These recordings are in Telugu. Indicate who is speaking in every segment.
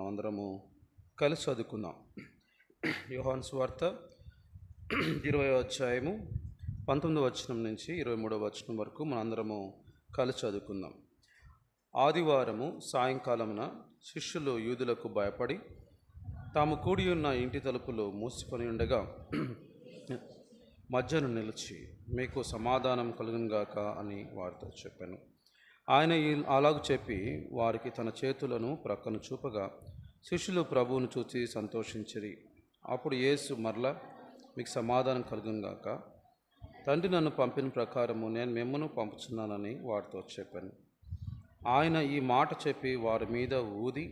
Speaker 1: మనం అందరము కలిసి చదువుకుందాం. యోహాను సువార్త 20వ అధ్యాయము 19వ వచనం నుంచి 23వ వచనం వరకు మనందరము కలిసి చదువుకుందాం. ఆదివారము సాయంకాలమున శిష్యులు యూదులకు భయపడి తాము కూడి ఉన్న ఇంటి తలుపులు మూసుకొని ఉండగా మధ్యను నిలిచి, మీకు సమాధానం కలుగునుగాక అని వారితో చెప్పాను. ఆయన అలాగూ చెప్పి వారికి తన చేతులను ప్రక్కను చూపగా శిష్యులు ప్రభువును చూచి సంతోషించిరి. అప్పుడు యేసు మరలా, మీకు సమాధానం కలుగునుగాక, తండ్రి నన్ను పంపిన ప్రకారము నేను మిమ్మును పంపుచున్నానని వారితో చెప్పాను. ఆయన ఈ మాట చెప్పి వారి మీద ఊది,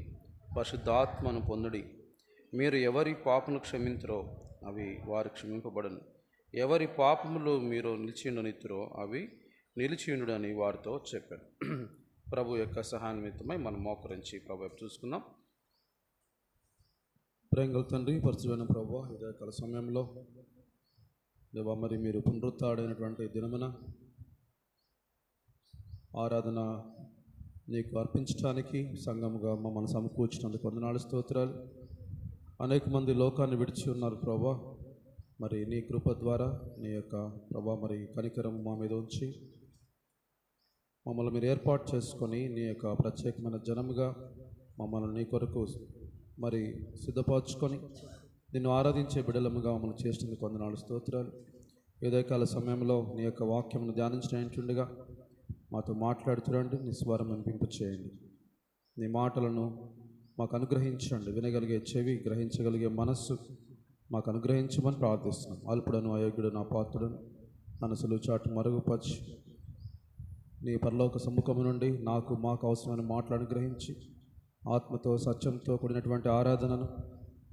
Speaker 1: పరిశుద్ధాత్మను పొందుడి. మీరు ఎవరి పాపను క్షమింతురో అవి వారు క్షమింపబడును, ఎవరి పాపములు మీరు నిలిచియుండనిత్తురో అవి నిలిచియుండుడని వారితో చెప్పాను. ప్రభు యొక్క సహాయ నిమిత్తమై మనం మోకరించి ప్రభు వైపు చూసుకుందాం. ప్రేంగల తండ్రి, పరిశుద్ధమైన ప్రభు, ఉదయకాల సమయంలో దేవా, మరి మీరు పునరుత్థానమైనటువంటి దినమున ఆరాధన నీకు అర్పించడానికి సంఘముగా మమ్మల్ని సమకూర్చినందుకు వందనాలు, స్తోత్రాలు. అనేక మంది లోకాన్ని విడిచి ఉన్నారు ప్రభా. మరి నీ కృప ద్వారా నీ యొక్క ప్రభా మరి కనికరం మా మీద ఉంచి మమ్మల్ని మీరు ఏర్పాటు చేసుకొని నీ యొక్క ప్రత్యేకమైన జనముగా మమ్మల్ని నీ కొరకు మరి సిద్ధపరచుకొని నిన్ను ఆరాధించే బిడలముగా మమ్మల్ని చేసినందుకు వందనాలు, స్తోత్రాలు. ఉదయకాల సమయంలో నీ యొక్క వాక్యమును ధ్యానించినట్టుండగా మాతో మాట్లాడుతురండి, నీ స్వరం వినిపింప చేయండి. నీ మాటలను మాకు అనుగ్రహించండి, వినగలిగే చెవి, గ్రహించగలిగే మనస్సు మాకు అనుగ్రహించమని ప్రార్థిస్తున్నాం. అల్పుడను అయోగ్యుడు నా పాత్రుడను నన్ను సులువు చాటు మరుగుపరిచి నీ పరలోక సమ్ముఖము నుండి మాకు అవసరమైన మాటలు అనుగ్రహించి ఆత్మతో సత్యంతో కూడినటువంటి ఆరాధనను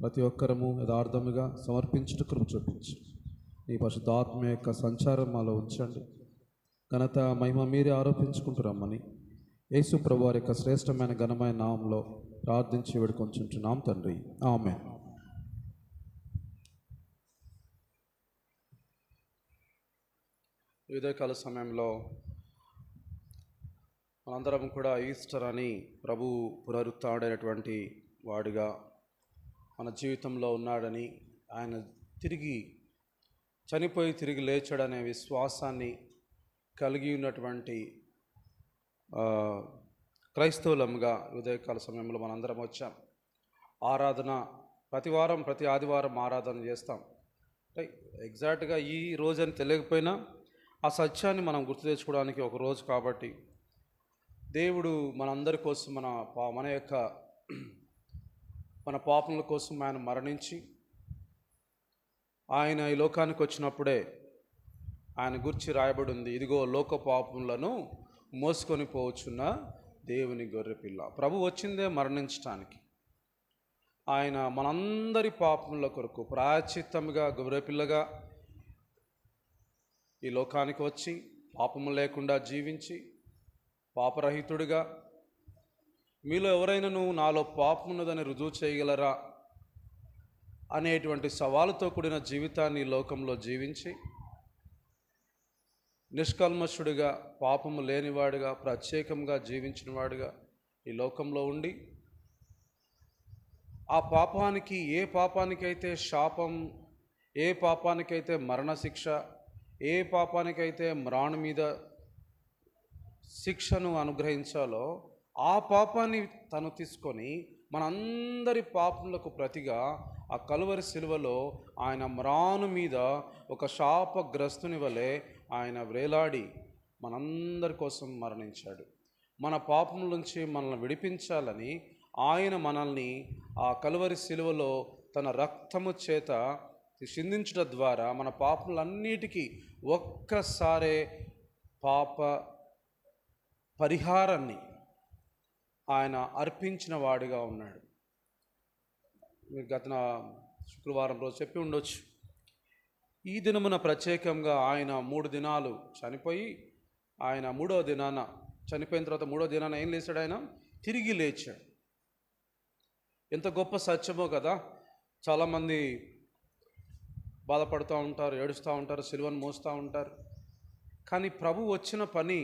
Speaker 1: ప్రతి ఒక్కరము యథార్థముగా సమర్పించుట కృప చూపించి నీ పరిశుద్ధాత్మ యొక్క సంచారం మాలో ఉంచండి. ఘనత మహిమ మీరే ఆరోపించుకుంటురమ్మని యేసు ప్రభు వారి యొక్క శ్రేష్టమైన ఘనమైన నామంలో ప్రార్థించి వేడుకొంచుంటున్నాం తండ్రి, ఆమేన్. ఉదయకాల సమయంలో మనందరం కూడా ఈస్టర్ అని ప్రభు పునరుత్థానమైనటువంటి వాడిగా మన జీవితంలో ఉన్నాడని, ఆయన తిరిగి చనిపోయి తిరిగి లేచాడనే విశ్వాసాన్ని కలిగి ఉన్నటువంటి క్రైస్తవులముగా ఉదయకాల సమయంలో మనందరం వచ్చాం. ఆరాధన ప్రతి వారం ప్రతి ఆదివారం ఆరాధన చేస్తాం. ఎగ్జాక్ట్గా ఈ రోజు అని తెలియకపోయినా ఆ సత్యాన్ని మనం గుర్తు తెచ్చుకోవడానికి ఒక రోజు కాబట్టి దేవుడు మనందరి కోసం మన పాపముల కోసం ఆయన మరణించి ఆయన ఈ లోకానికి వచ్చినప్పుడే ఆయన గురించి రాయబడి ఉంది, ఇదిగో లోక పాపములను మోసుకొని పోవచ్చున్న దేవుని గొర్రెపిల్ల. ప్రభు వచ్చిందే మరణించటానికి. ఆయన మనందరి పాపముల కొరకు ప్రాయశ్చిత్తముగా గొర్రెపిల్లగా ఈ లోకానికి వచ్చి పాపము లేకుండా జీవించి పాపరహితుడిగా, మీలో ఎవరైనాను నాలో పాపమున్నదని రుజువు చేయగలరా అనేటువంటి సవాలుతో కూడిన జీవితాన్ని ఈ లోకంలో జీవించి నిష్కల్మషుడిగా, పాపము లేనివాడుగా, ప్రత్యేకంగా జీవించిన వాడుగా ఈ లోకంలో ఉండి ఆ పాపానికి, ఏ పాపానికైతే శాపం, ఏ పాపానికైతే మరణశిక్ష, ఏ పాపానికైతే మ్రాణు మీద శిక్షను అనుగ్రహించాలో ఆ పాపాన్ని తను తీసుకొని మనందరి పాపములకు ప్రతిగా ఆ కలువరి శిలువలో ఆయన మ్రాను మీద ఒక శాపగ్రస్తుని వలె ఆయన వేలాడి మనందరి కోసం మరణించాడు. మన పాపముల నుంచి మనల్ని విడిపించాలని ఆయన మనల్ని ఆ కలువరి శిలువలో తన రక్తము చేత చిందించడం ద్వారా మన పాపములన్నిటికీ ఒక్కసారే పాప పరిహారాన్ని ఆయన అర్పించిన వాడిగా ఉన్నాడు. మీకు గత శుక్రవారం రోజు చెప్పి ఉండొచ్చు. ఈ దినమున ప్రత్యేకంగా ఆయన 3 దినాలు చనిపోయి ఆయన 3వ దినాన చనిపోయిన తర్వాత 3వ దినాన ఏం లేచాడు? ఆయన తిరిగి లేచాడు. ఎంత గొప్ప సత్యమో కదా. చాలామంది బాధపడుతూ ఉంటారు, ఏడుస్తూ ఉంటారు, సిలువను మోస్తూ ఉంటారు. కానీ ప్రభు వచ్చిన పని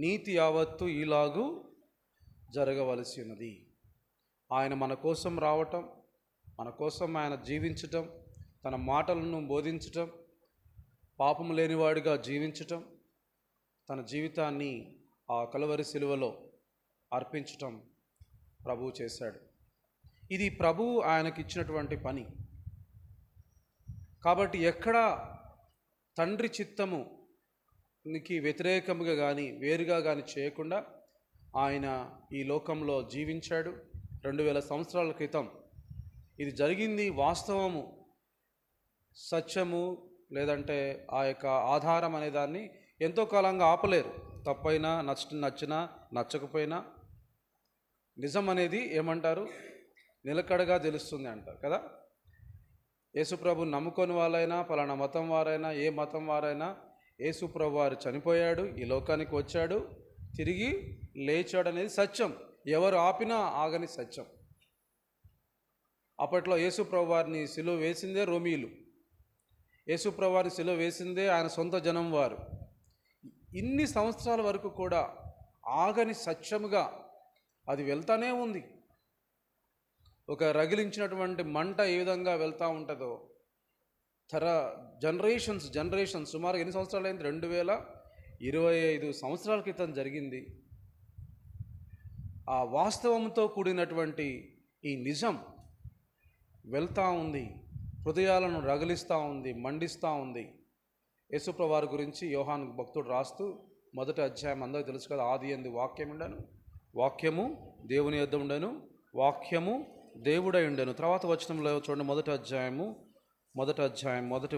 Speaker 1: నీతి యావత్తు ఇలాగూ జరగవలసి ఉన్నది. ఆయన మన కోసం రావటం, మన కోసం ఆయన జీవించటం, తన మాటలను బోధించటం, పాపం లేనివాడిగా జీవించటం, తన జీవితాన్ని ఆ కలువరి శిలువలో అర్పించటం ప్రభువు చేశాడు. ఇది ప్రభువు ఆయనకి ఇచ్చినటువంటి పని. కాబట్టి ఎక్కడ తండ్రి చిత్తముకి వ్యతిరేకముగా కానీ వేరుగా కానీ చేయకుండా ఆయన ఈ లోకంలో జీవించాడు. 2000 సంవత్సరాల క్రితం ఇది జరిగింది. వాస్తవము, సత్యము, లేదంటే ఆ యొక్క ఆధారం అనే దాన్ని ఎంతో కాలంగా ఆపలేరు. తప్పైనా నచ్చినా నచ్చకపోయినా నిజం అనేది ఏమంటారు, నిలకడగా తెలుస్తుంది అంటారు కదా. యేసుప్రభు నమ్ముకొని వాళ్ళైనా, పలానా మతం వారైనా, ఏ మతం వారైనా, యేసుప్రభు వారు చనిపోయాడు, ఈ లోకానికి వచ్చాడు, తిరిగి లేచాడు అనేది సత్యం. ఎవరు ఆపినా ఆగని సత్యం. అప్పట్లో యేసుప్రభు వారిని సిలువ వేసిందే రోమీయులు, యేసుప్రభు వారిని సిలువ వేసిందే ఆయన సొంత జనం వారు. ఇన్ని సంవత్సరాల వరకు కూడా ఆగని సత్యముగా అది వెళ్తానే ఉంది. ఒక రగిలించినటువంటి మంట ఏ విధంగా వెళ్తూ ఉంటుందో, జనరేషన్స్ సుమారు ఎన్ని సంవత్సరాలు అయింది? 2025 సంవత్సరాల క్రితం జరిగింది. ఆ వాస్తవంతో కూడినటువంటి ఈ నిజం వెళ్తూ ఉంది, హృదయాలను రగిలిస్తూ ఉంది, మండిస్తూ ఉంది. యేసుప్రభు వారి గురించి యోహాను భక్తుడు రాస్తూ మొదటి అధ్యాయం అందరికీ తెలుసు కదా, ఆది యందు వాక్యం ఉండెను, వాక్యము దేవుని యొద్ద ఉండెను, వాక్యము దేవుడై ఉండెను. తర్వాత వచనంలో చూడండి, మొదటి అధ్యాయం మొదటి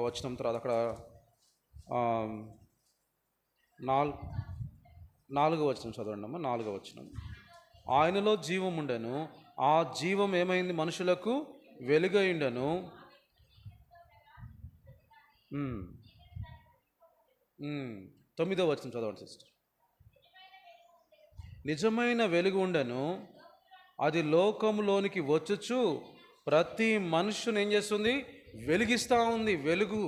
Speaker 1: వచనం తర్వాత అక్కడ 4వ వచనం చదవండి అమ్మ. 4వ వచనం, ఆయనలో జీవం ఉండెను, ఆ జీవం ఏమైంది? మనుషులకు వెలుగై ఉండెను. 9వ వచనం చదవండి సిస్టర్. నిజమైన వెలుగు ఉండెను, అది లోకంలోనికి వచ్చుచు ప్రతి మనుషుని ఏం చేస్తుంది? వెలిగిస్తూ ఉంది. వెలుగు,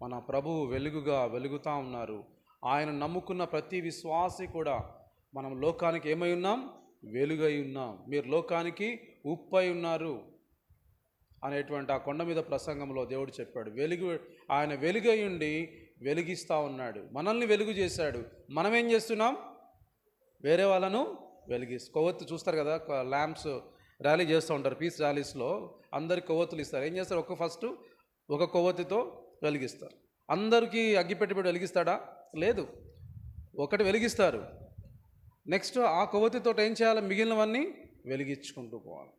Speaker 1: మన ప్రభువు వెలుగుగా వెలుగుతూ ఉన్నారు. ఆయన నమ్ముకున్న ప్రతి విశ్వాసి కూడా మనం లోకానికి ఏమై ఉన్నాం? వెలుగై ఉన్నాం. మీరు లోకానికి ఉప్పై ఉన్నారు అనేటువంటి ఆ కొండ మీద ప్రసంగంలో దేవుడు చెప్పాడు. ఆయన వెలుగై ఉండి వెలిగిస్తూ ఉన్నాడు, మనల్ని వెలుగు చేశాడు. మనం ఏం చేస్తున్నాం? వేరే వాళ్ళను కొవ్వొత్తి చూస్తారు కదా, ల్యాంప్స్ ర్యాలీ చేస్తూ ఉంటారు. పీస్ ర్యాలీస్లో అందరికి కొవ్వొత్తులు ఇస్తారు. ఏం చేస్తారు? ఒక కొవ్వొత్తితో వెలిగిస్తారు. అందరికీ అగ్గిపెట్టి వెలిగిస్తాడా? లేదు, ఒకటి వెలిగిస్తారు. నెక్స్ట్ ఆ కొవ్వొత్తితో ఏం చేయాలి? మిగిలినవన్నీ వెలిగించుకుంటూ పోవాలి.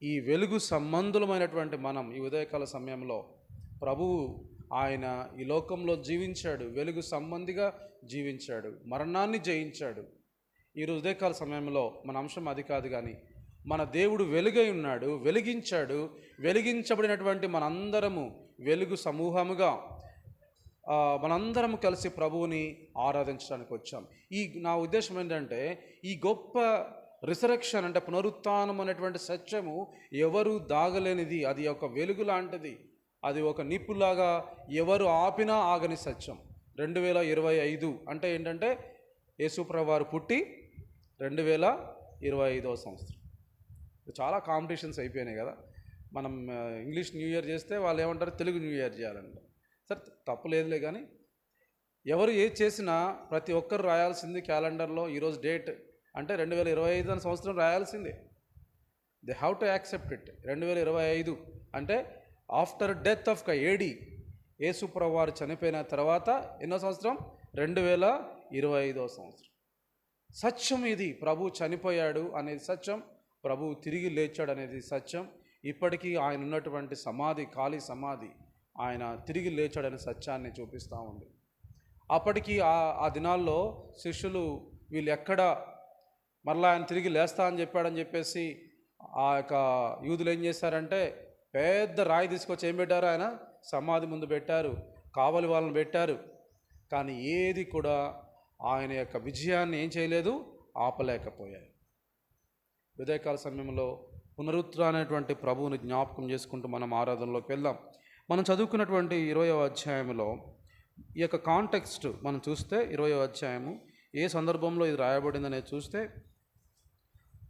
Speaker 1: ఈ వెలుగు సంబంధులమైనటువంటి మనం ఈ ఉదయకాల సమయంలో ప్రభువు ఆయన ఈ లోకంలో జీవించాడు, వెలుగు సంబంధిగా జీవించాడు, మరణాన్ని జయించాడు. ఈరోజు ఉదయకాల సమయంలో మన అంశం అది కాదు, కానీ మన దేవుడు వెలుగై ఉన్నాడు, వెలిగించాడు. వెలిగించబడినటువంటి మనందరము వెలుగు సమూహముగా మనందరము కలిసి ప్రభువుని ఆరాధించడానికి వచ్చాం. నా ఉద్దేశం ఏంటంటే, ఈ గొప్ప రిసరెక్షన్ అంటే పునరుత్థానం అనేటువంటి సత్యము ఎవరు దాగలేనిది. అది ఒక వెలుగు లాంటిది, అది ఒక నిప్పులాగా ఎవరు ఆపినా ఆగని సత్యం. 2025 అంటే ఏంటంటే యేసుప్రభు వారు పుట్టి 2025వ సంవత్సరం. చాలా కాంపిటీషన్స్ అయిపోయినాయి కదా. మనం ఇంగ్లీష్ న్యూ ఇయర్ చేస్తే వాళ్ళు ఏమంటారు? తెలుగు న్యూ ఇయర్ చేయాలంట. సరే, తప్పులేదులే, కానీ ఎవరు ఏది చేసినా ప్రతి ఒక్కరు రాయాల్సింది క్యాలెండర్లో ఈరోజు డేట్ అంటే 2025 సంవత్సరం రాయాల్సిందే. They have to accept it. 2025 అంటే ఆఫ్టర్ డెత్ ఆఫ్ AD, యేసుప్రభు వారు చనిపోయిన తర్వాత ఎన్నో సంవత్సరం? 2025వ సంవత్సరం. సత్యం ఇది. ప్రభు చనిపోయాడు అనేది సత్యం, ప్రభు తిరిగి లేచాడు అనేది సత్యం. ఇప్పటికీ ఆయన ఉన్నటువంటి సమాధి, ఖాళీ సమాధి, ఆయన తిరిగి లేచాడనే సత్యాన్ని చూపిస్తూ ఉంది. అప్పటికి ఆ దినాల్లో శిష్యులు వీళ్ళు ఎక్కడ మరలా ఆయన తిరిగి లేస్తా అని చెప్పాడని చెప్పేసి ఆ యొక్క యూదులు ఏం చేశారంటే పెద్ద రాయి తీసుకొచ్చి ఏం పెట్టారు? ఆయన సమాధి ముందు పెట్టారు, కావలి వాళ్ళని పెట్టారు. కానీ ఏది కూడా ఆయన యొక్క విజయాన్ని ఏం చేయలేదు, ఆపలేకపోయాయి. ఉదయకాల సమయంలో పునరుత్థానమైనటువంటి ప్రభువుని జ్ఞాపకం చేసుకుంటూ మనం ఆరాధనలోకి వెళ్దాం. మనం చదువుకున్నటువంటి 20వ అధ్యాయంలో ఈ యొక్క కాంటెక్స్ట్ మనం చూస్తే, 20వ అధ్యాయము ఏ సందర్భంలో ఇది రాయబడిందనేది చూస్తే,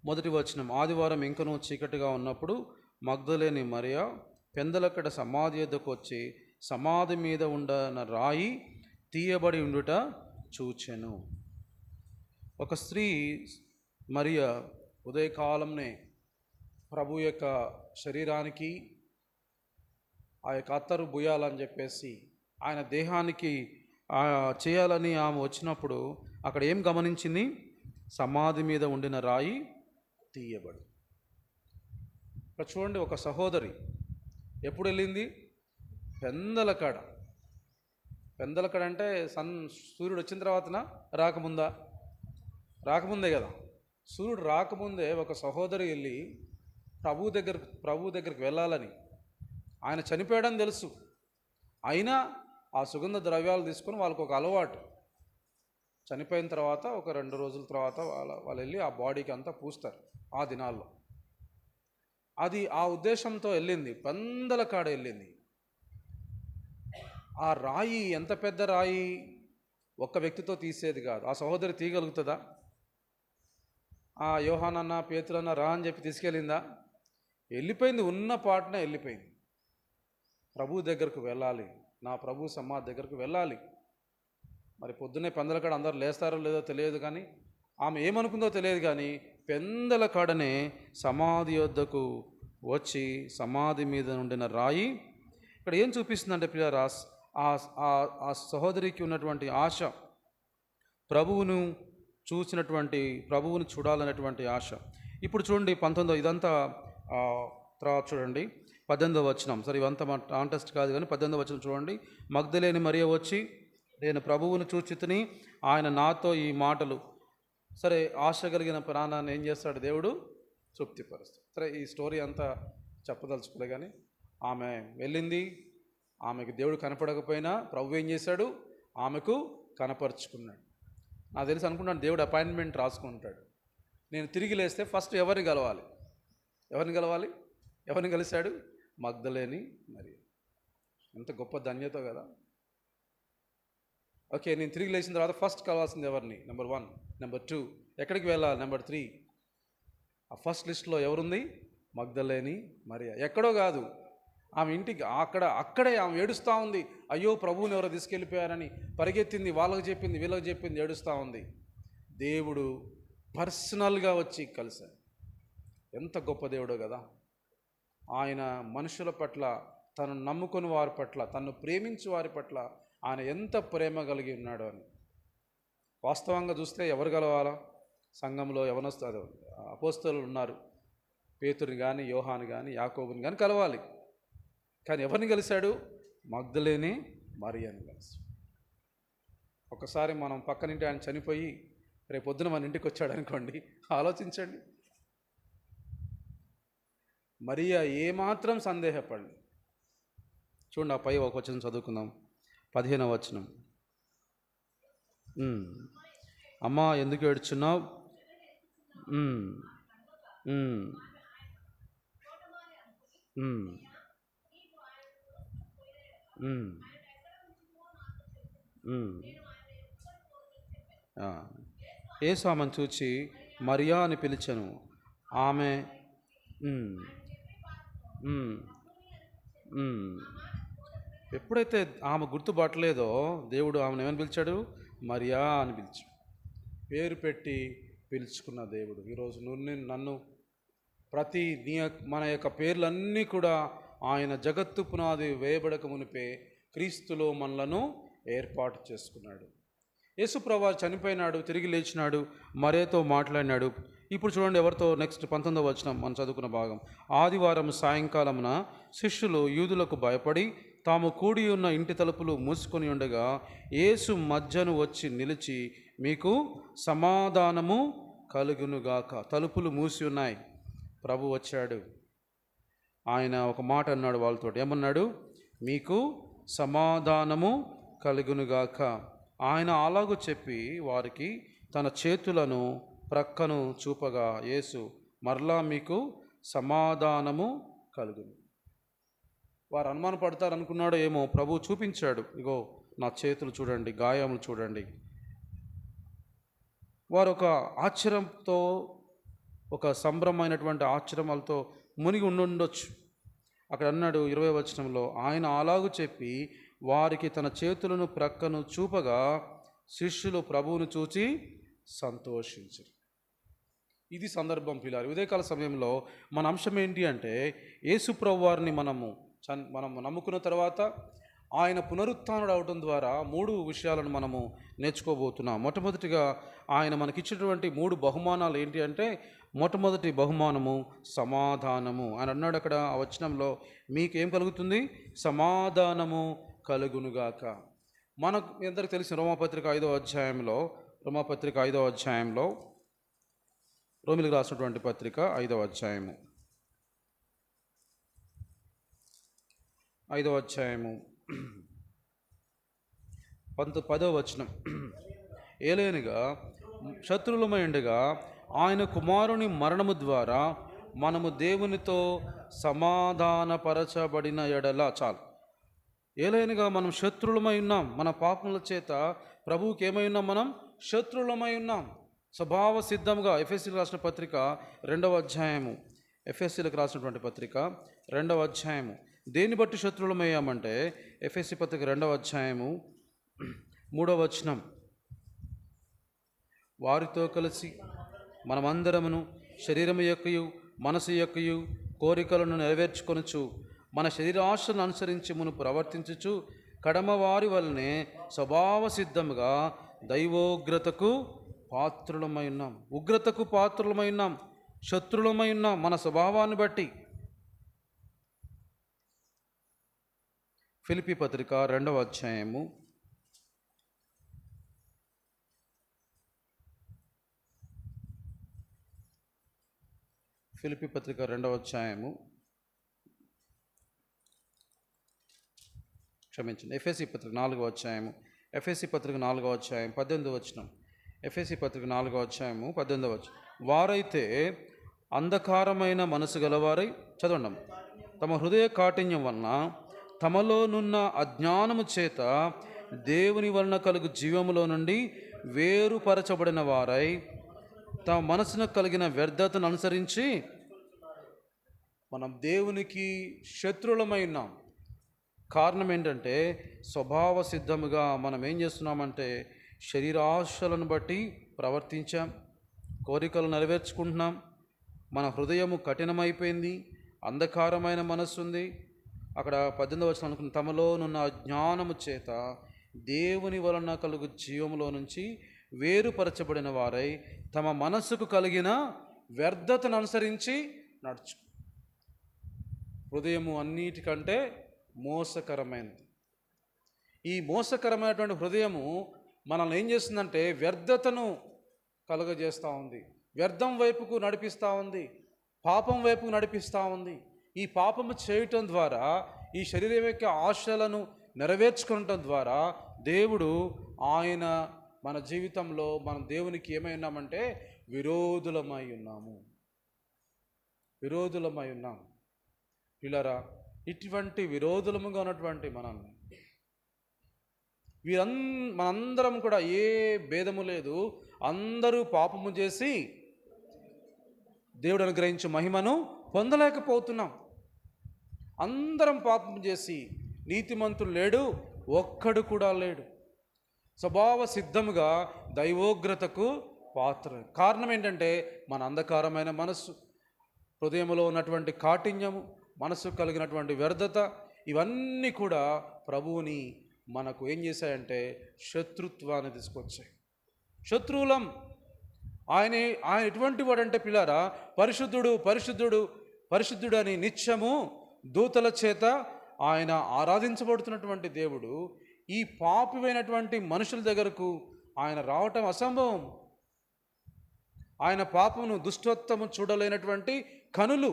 Speaker 1: మొదటి వచనం, ఆదివారం ఇంకనూ చీకటిగా ఉన్నప్పుడు మగ్దలేని మరియ పెందలకడ సమాధి యొద్దకు వచ్చి సమాధి మీద ఉన్న రాయి తీయబడి ఉండుట చూచెను. ఒక స్త్రీ మరియ ఉదయకాలంనే ప్రభు యొక్క శరీరానికి ఆ యొక్క అత్తరు బుయ్యాలని చెప్పేసి ఆయన దేహానికి చేయాలని ఆమె వచ్చినప్పుడు అక్కడ ఏం గమనించింది? సమాధి మీద ఉండిన రాయి తీయబడి. ఇక్కడ చూడండి, ఒక సహోదరి ఎప్పుడు వెళ్ళింది? పెందలకాడ. పెందలకాడ అంటే సూర్యుడు వచ్చిన తర్వాతనా, రాకముందా? రాకముందే కదా. సూర్యుడు రాకముందే ఒక సహోదరి వెళ్ళి ప్రభు దగ్గరికి వెళ్ళాలని, ఆయన చనిపోయాడని తెలుసు, అయినా ఆ సుగంధ ద్రవ్యాలు తీసుకొని వాళ్ళకు ఒక అలవాటు, చనిపోయిన తర్వాత ఒక 2 రోజుల తర్వాత వాళ్ళు వెళ్ళి ఆ బాడీకి అంతా పూస్తారు ఆ దినాల్లో. అది ఆ ఉద్దేశంతో వెళ్ళింది, పెందలకాడ వెళ్ళింది. ఆ రాయి ఎంత పెద్ద రాయి, ఒక్క వ్యక్తితో తీసేది కాదు. ఆ సహోదరి తీయగలుగుతుందా? ఆ యోహానన్న పేతురన్న రా అని చెప్పి తీసుకెళ్ళిందా? వెళ్ళిపోయింది, ఉన్న పాటనే వెళ్ళిపోయింది. ప్రభు దగ్గరకు వెళ్ళాలి, నా ప్రభు సమాధి దగ్గరకు వెళ్ళాలి. మరి పొద్దున్నే పెందలకాడ అందరు లేస్తారో లేదో తెలియదు, కానీ ఆమె ఏమనుకుందో తెలియదు, కానీ పెందలకాడనే సమాధి యొద్దకు వచ్చి సమాధి మీద ఉండిన రాయి. ఇక్కడ ఏం చూపిస్తుందంటే ప్రియులారా, ఆ సహోదరికి ఉన్నటువంటి ఆశ, ప్రభువును చూడాలనేటువంటి ఆశ. ఇప్పుడు చూడండి 19, ఇదంతా తర్వాత చూడండి 18వ వచనం. సరే, ఇవంతా మా కాంటెస్ట్ కాదు, కానీ 18వ వచనం చూడండి. మగ్దలేని మరియ వచ్చి, నేను ప్రభువును చూచితిని, ఆయన నాతో ఈ మాటలు. సరే, ఆశ కలిగిన ప్రాణాన్ని ఏం చేస్తాడు దేవుడు? తృప్తిపరుస్తాడు. సరే, ఈ స్టోరీ అంతా చెప్పదలుచుకోలే, కానీ ఆమె వెళ్ళింది, ఆమెకు దేవుడు కనపడకపోయినా ప్రభు ఏం చేశాడు? ఆమెకు కనపరుచుకున్నాడు. నాకు తెలిసి అనుకుంటాను, దేవుడు అపాయింట్మెంట్ రాసుకుంటాడు. నేను తిరిగి లేస్తే ఫస్ట్ ఎవరిని కలవాలి? ఎవరిని కలిశాడు? మగ్దలేని మరియ. ఎంత గొప్ప ధన్యత కదా. ఓకే, నేను తిరిగి లేచిన తర్వాత ఫస్ట్ కలవాల్సింది ఎవరిని? నెంబర్ 1. నెంబర్ 2 ఎక్కడికి వెళ్ళాలి? నెంబర్ 3 ఆ ఫస్ట్ లిస్ట్లో ఎవరుంది? మగ్దలేని మరియ. ఎక్కడో కాదు, ఆమె ఇంటికి అక్కడే ఆమె ఏడుస్తూ ఉంది. అయ్యో, ప్రభువుని ఎవరో తీసుకెళ్ళిపోయారని పరిగెత్తింది, వాళ్ళకి చెప్పింది, వీళ్ళకి చెప్పింది, ఏడుస్తూ ఉంది. దేవుడు పర్సనల్గా వచ్చి కలిశాడు. ఎంత గొప్ప దేవుడో కదా. ఆయన మనుషుల పట్ల, తను నమ్ముకుని వారి పట్ల, తను ప్రేమించు వారి పట్ల ఆయన ఎంత ప్రేమ కలిగి ఉన్నాడో అని. వాస్తవంగా చూస్తే ఎవరు కలవాలా? సంఘంలో అపోస్తలులు ఉన్నారు, పేతురుని కానీ, యోహాను కానీ, యాకోబుని కానీ కలవాలి. కానీ ఎవరిని కలిశాడు? మగ్దలేని మరియని కలిశాడు. ఒకసారి మనం పక్కనింటి ఆయన చనిపోయి రేపొద్దున మన ఇంటికి వచ్చాడు అనుకోండి, ఆలోచించండి. మరియా ఏమాత్రం సందేహపడలేదు. చూడండి, ఆ పై ఒక వచనం చదువుకుందాం, 15వ వచనం. అమ్మా, ఎందుకు ఏడ్చున్నావు? యేసు ఆమెను చూచి మరియా అని పిలిచెను. ఆమె ఎప్పుడైతే ఆమె గుర్తుపట్టలేదో దేవుడు ఆమెను ఏమని పిలిచాడు? మరియా అని పిలిచాడు. పేరు పెట్టి పిలుచుకున్న దేవుడు ఈరోజు నన్ను మన యొక్క పేర్లన్నీ కూడా ఆయన జగత్తు పునాది వేయబడక మునిపే క్రీస్తులో మనలను ఏర్పాటు చేసుకున్నాడు. యేసుప్రభు చనిపోయినాడు, తిరిగి లేచినాడు, మరియతో మాట్లాడినాడు. ఇప్పుడు చూడండి ఎవరితో? నెక్స్ట్ 19వ వచనం మనం చదువుకున్న భాగం. ఆదివారం సాయంకాలమున శిష్యులు యూదులకు భయపడి తాము కూడి ఉన్న ఇంటి తలుపులు మూసుకొని ఉండగా యేసు మధ్యను వచ్చి నిలిచి, మీకు సమాధానము కలుగునుగాక. తలుపులు మూసి ఉన్నాయి, ప్రభు వచ్చాడు. ఆయన ఒక మాట అన్నాడు వాళ్ళతో. ఏమన్నాడు? మీకు సమాధానము కలుగునుగాక. ఆయన అలాగూ చెప్పి వారికి తన చేతులను ప్రక్కను చూపగా యేసు మరలా మీకు సమాధానము కలుగును. వారు అనుమానపడతారు అనుకున్నాడో ఏమో, ప్రభు చూపించాడు, ఇగో నా చేతులు చూడండి, గాయములు చూడండి. వారు ఒక ఆశ్చర్యంతో ఒక సంభ్రమైనటువంటి ఆశ్చర్యాలతో మునిగి ఉండొచ్చు. అక్కడ అన్నాడు 20వ వచనంలో, ఆయన అలాగు చెప్పి వారికి తన చేతులను ప్రక్కను చూపగా శిష్యులు ప్రభువును చూచి సంతోషించరు. ఇది సందర్భం పిల్లారు. ఉదయకాల సమయంలో మన అంశం ఏంటి అంటే, యేసు ప్రభు వారిని మనము నమ్ముకున్న తర్వాత ఆయన పునరుత్థానుడు అవడం ద్వారా 3 విషయాలను మనము నేర్చుకోబోతున్నాం. మొట్టమొదటిగా ఆయన మనకిచ్చినటువంటి 3 బహుమానాలు ఏంటి అంటే, మొట్టమొదటి బహుమానము సమాధానము. ఆయన అన్నాడు అక్కడ ఆ వచనంలో, మీకేం కలుగుతుంది? సమాధానము కలుగునుగాక. మనకు మీ అందరికీ తెలిసిన రోమాపత్రిక 5వ అధ్యాయంలో రోమిలకు రాసినటువంటి పత్రిక 5వ అధ్యాయము 10వ వచనం, ఏలైనగా శత్రువులమై ఉండగా ఆయన కుమారుని మరణము ద్వారా మనము దేవునితో సమాధానపరచబడిన ఎడల. చాలు. ఏలైనగా మనం శత్రువులమై ఉన్నాం. మన పాపముల చేత ప్రభువుకి ఏమై ఉన్నాం? మనం శత్రువులమై ఉన్నాం. స్వభావ సిద్ధంగా ఎఫెసీలకు రాసిన పత్రిక 2వ అధ్యాయము, ఎఫెసీలకు రాసినటువంటి పత్రిక 2వ అధ్యాయము, దేన్ని బట్టి శత్రువులమయ్యామంటే ఎఫెసీ పత్రిక 2వ అధ్యాయము 3వ వచనం, వారితో కలిసి మనమందరమును శరీరము యొక్కయు మనసు యొక్కయు కోరికలను నెరవేర్చుకొనుచు మన శరీరాశలను అనుసరించి మును ప్రవర్తించుచు కడమవారి వలనే స్వభావ సిద్ధముగా దైవోగ్రతకు పాత్రులమై ఉన్నాం. ఉగ్రతకు పాత్రులమై ఉన్నాం, శత్రులమై ఉన్నాం మన స్వభావాన్ని బట్టి. ఫిలిప్పీ పత్రిక 2వ అధ్యాయము 2వ అధ్యాయము క్షమించండి, ఎఫెసీ పత్రిక 4వ అధ్యాయము 18వ వచనం, ఎఫెసీ పత్రిక 4వ అధ్యాయము 18వ వచనం, వారైతే అంధకారమైన మనసు గలవారై, చదవండి, తమ హృదయ కాఠిన్యం వలన తమలోనున్న అజ్ఞానము చేత దేవుని వలన కలుగు జీవములో నుండి వేరుపరచబడిన వారై తమ మనసును కలిగిన వ్యర్థతను అనుసరించి, మనం దేవునికి శత్రువులమై ఉన్నాం. కారణం ఏంటంటే, స్వభావ సిద్ధముగా మనం ఏం చేస్తున్నామంటే శరీరాశలను బట్టి ప్రవర్తించాం, కోరికలు నెరవేర్చుకుంటున్నాం, మన హృదయము కఠినమైపోయింది, అంధకారమైన మనస్సు ఉంది. అక్కడ 18వ వచనం అనుకున్న, తమలోనున్న అజ్ఞానము చేత దేవుని వలన కలుగు జీవములో నుంచి వేరుపరచబడిన వారై తమ మనస్సుకు కలిగిన వ్యర్థతను అనుసరించి నడుచు. హృదయము అన్నిటికంటే మోసకరమైనది. ఈ మోసకరమైనటువంటి హృదయము మనల్ని ఏం చేస్తుందంటే వ్యర్థతను కలుగజేస్తూ ఉంది, వ్యర్థం వైపుకు నడిపిస్తూ ఉంది, పాపం వైపుకు నడిపిస్తూ ఉంది. ఈ పాపము చేయటం ద్వారా, ఈ శరీరం యొక్క ఆశలను నెరవేర్చుకోవటం ద్వారా దేవుడు ఆయన మన జీవితంలో మనం దేవునికి ఏమై ఉన్నామంటే విరోధులమై ఉన్నాము. పిల్లరా, ఇటువంటి విరోధులముగా ఉన్నటువంటి మనల్ని మనందరం కూడా ఏ భేదము లేదు, అందరూ పాపము చేసి దేవుడు అనుగ్రహించే మహిమను పొందలేకపోతున్నాం. అందరం పాపం చేసి నీతిమంతుడు లేడు, ఒక్కడు కూడా లేడు. స్వభావ సిద్ధముగా దైవోగ్రతకు పాత్ర. కారణం ఏంటంటే మన అంధకారమైన మనస్సు, హృదయంలో ఉన్నటువంటి కాఠిన్యము, మనసు కలిగినటువంటి వ్యర్థత, ఇవన్నీ కూడా ప్రభువుని మనకు ఏం చేశాయంటే శత్రుత్వాన్ని తీసుకొచ్చాయి. శత్రువులం. ఆయన ఎటువంటి వాడంటే పిల్లారా, పరిశుద్ధుడు అని నిత్యము దూతల చేత ఆయన ఆరాధించబడుతున్నటువంటి దేవుడు ఈ పాపివైనటువంటి మనుషుల దగ్గరకు ఆయన రావటం అసంభవం. ఆయన పాపమును, దుష్టత్వము చూడలేనటువంటి కనులు.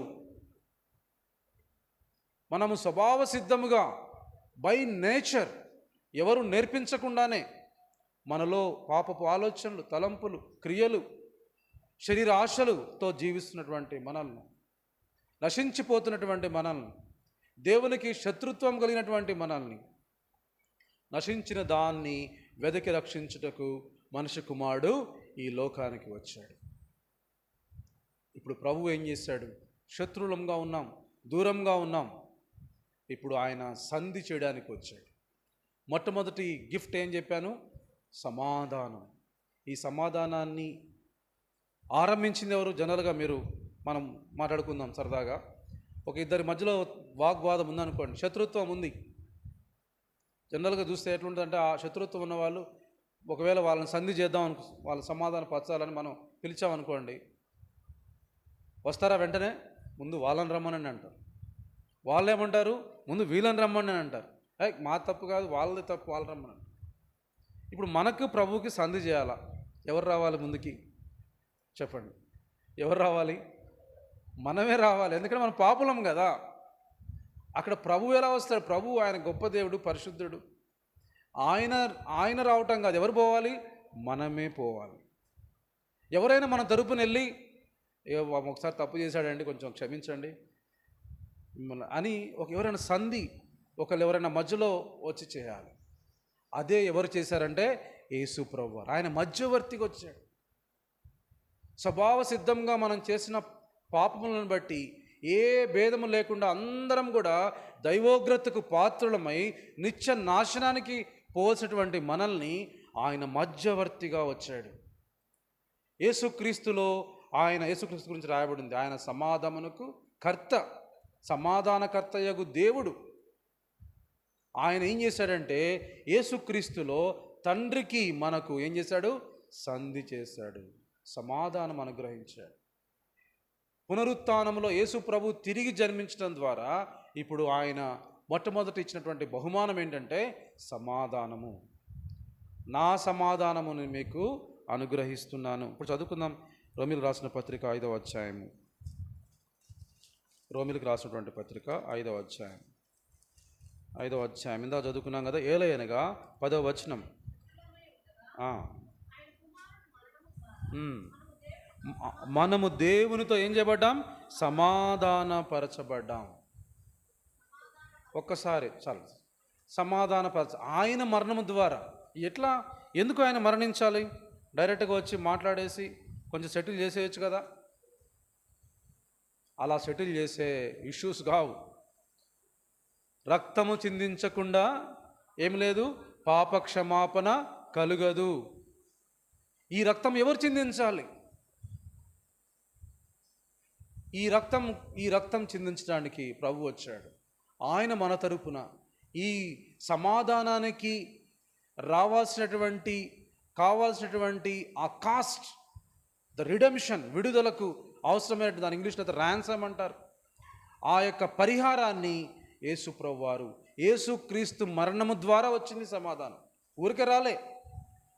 Speaker 1: మనము స్వభావ సిద్ధముగా బై నేచర్, ఎవరు నేర్పించకుండానే మనలో పాపపు ఆలోచనలు, తలంపులు, క్రియలు, శరీర ఆశలతో జీవిస్తున్నటువంటి మనల్ని, నశించిపోతున్నటువంటి మనల్ని, దేవునికి శత్రుత్వం కలిగినటువంటి మనల్ని, నశించిన దాన్ని వెదకి రక్షించుటకు మనిషి కుమారుడు ఈ లోకానికి వచ్చాడు. ఇప్పుడు ప్రభువు ఏం చేశాడు? శత్రువులంగా ఉన్నాం, దూరంగా ఉన్నాం, ఇప్పుడు ఆయన సంధి చేయడానికి వచ్చాడు. మొట్టమొదటి గిఫ్ట్ ఏం చెప్పాను? సమాధానం. ఈ సమాధానాన్ని ఆరంభించింది ఎవరు? జనరల్గా మనం మాట్లాడుకుందాం సరదాగా. ఒక ఇద్దరి మధ్యలో వాగ్వాదం ఉందనుకోండి, శత్రుత్వం ఉంది. జనరల్గా చూస్తే ఎట్లుంటుందంటే, ఆ శత్రుత్వం ఉన్న వాళ్ళు ఒకవేళ వాళ్ళని సంధి చేద్దాం వాళ్ళ సమాధానం పరచాలని మనం పిలిచామనుకోండి, వస్తారా? వెంటనే ముందు వాళ్ళని రమ్మని అంటారు. వాళ్ళు ఏమంటారు? ముందు వీళ్ళని రమ్మని అంటారు. మా తప్పు కాదు, వాళ్ళది తప్పు, వాళ్ళు రమ్మని అంటారు. ఇప్పుడు మనకు ప్రభువుకి సంధి చేయాలా? ఎవరు రావాలి ముందుకి? చెప్పండి, ఎవరు రావాలి? మనమే రావాలి. ఎందుకంటే మనం పాపులం కదా. అక్కడ ప్రభువు ఎలా వస్తాడు? ప్రభువు ఆయన గొప్ప దేవుడు, పరిశుద్ధుడు. ఆయన రావటం కాదు, ఎవరు పోవాలి? మనమే పోవాలి. ఎవరైనా మన తరపున వెళ్ళి, ఒకసారి తప్పు చేశాడండి, కొంచెం క్షమించండి అని ఎవరైనా సంధి, ఎవరైనా మధ్యలో వచ్చి చేయాలి. అదే ఎవరు చేశారంటే యేసు ప్రభువు. ఆయన మధ్యవర్తిగా వచ్చాడు. స్వభావ సిద్ధంగా మనం చేసిన పాపములను బట్టి ఏ భేదము లేకుండా అందరం కూడా దైవోగ్రతకు పాత్రులమై నిత్య నాశనానికి పోవలసినటువంటి మనల్ని ఆయన మధ్యవర్తిగా వచ్చాడు. యేసుక్రీస్తు గురించి రాయబడింది, ఆయన సమాధానమునకు కర్త, సమాధానకర్తయగు దేవుడు. ఆయన ఏం చేశాడంటే యేసుక్రీస్తులో తండ్రికి మనకు ఏం చేశాడు? సంధి చేశాడు, సమాధానం అనుగ్రహించాడు. పునరుత్థానంలో యేసు ప్రభు తిరిగి జన్మించడం ద్వారా ఇప్పుడు ఆయన మొట్టమొదటి ఇచ్చినటువంటి బహుమానం ఏంటంటే సమాధానము. నా సమాధానమును మీకు అనుగ్రహిస్తున్నాను. ఇప్పుడు చదువుకుందాం. రోమిలకు రాసిన పత్రిక 5వ అధ్యాయము. రోమిలకు రాసినటువంటి పత్రిక 5వ అధ్యాయం. 5వ అధ్యాయం ఇందా చదువుకున్నాం కదా. ఏలయనగా 10వ వచనం. మనము దేవునితో ఏం చేయబడ్డాం? సమాధానపరచబడ్డాం. ఒక్కసారి చాలు, ఆయన మరణము ద్వారా. ఎట్లా? ఎందుకు ఆయన మరణించాలి? డైరెక్ట్గా వచ్చి మాట్లాడేసి కొంచెం సెటిల్ చేసేయచ్చు కదా. అలా సెటిల్ చేసే ఇష్యూస్ కావు. రక్తము చిందించకుండా ఏం లేదు, పాప క్షమాపణ కలుగదు. ఈ రక్తం ఎవరు చిందించాలి? ఈ రక్తం చిందించడానికి ప్రభు వచ్చాడు. ఆయన మన తరపున ఈ సమాధానానికి కావాల్సినటువంటి ఆ కాస్ట్, ద రిడెంప్షన్, విడుదలకు అవసరమైన దాని ఇంగ్లీష్లో అయితే ర్యాన్సమ్ అంటారు. ఆ యొక్క పరిహారాన్ని యేసు ప్రభు వారు, యేసుక్రీస్తు మరణము ద్వారా వచ్చింది సమాధానం. ఊరికే రాలే.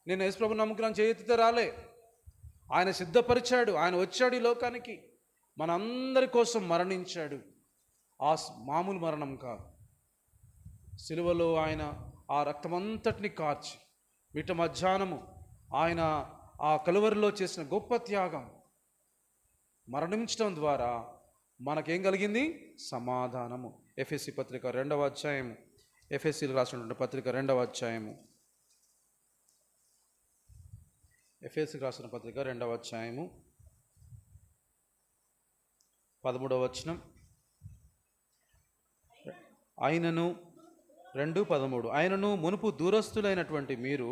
Speaker 1: నేను యేసు ప్రభు నమ్ముకున్నాను చేతితో రాలే. ఆయన సిద్ధపరిచాడు. ఆయన వచ్చాడు ఈ లోకానికి, మనందరి కోసం మరణించాడు. ఆ మామూలు మరణం కాదు. సిలువలో ఆయన ఆ రక్తమంతటిని కార్చి మిట్ట మధ్యాహ్నము ఆయన ఆ కలువరిలో చేసిన గొప్ప త్యాగం, మరణించడం ద్వారా మనకేం కలిగింది? సమాధానము. ఎఫెసీ పత్రిక 2వ అధ్యాయము. ఎఫెసీలు రాసినటువంటి పత్రిక 2వ అధ్యాయము. ఎఫెసీకి రాసిన పత్రిక 2వ అధ్యాయము 13వ వచనం. ఆయనను 2:13 ఆయనను మునుపు దూరస్తులైనటువంటి మీరు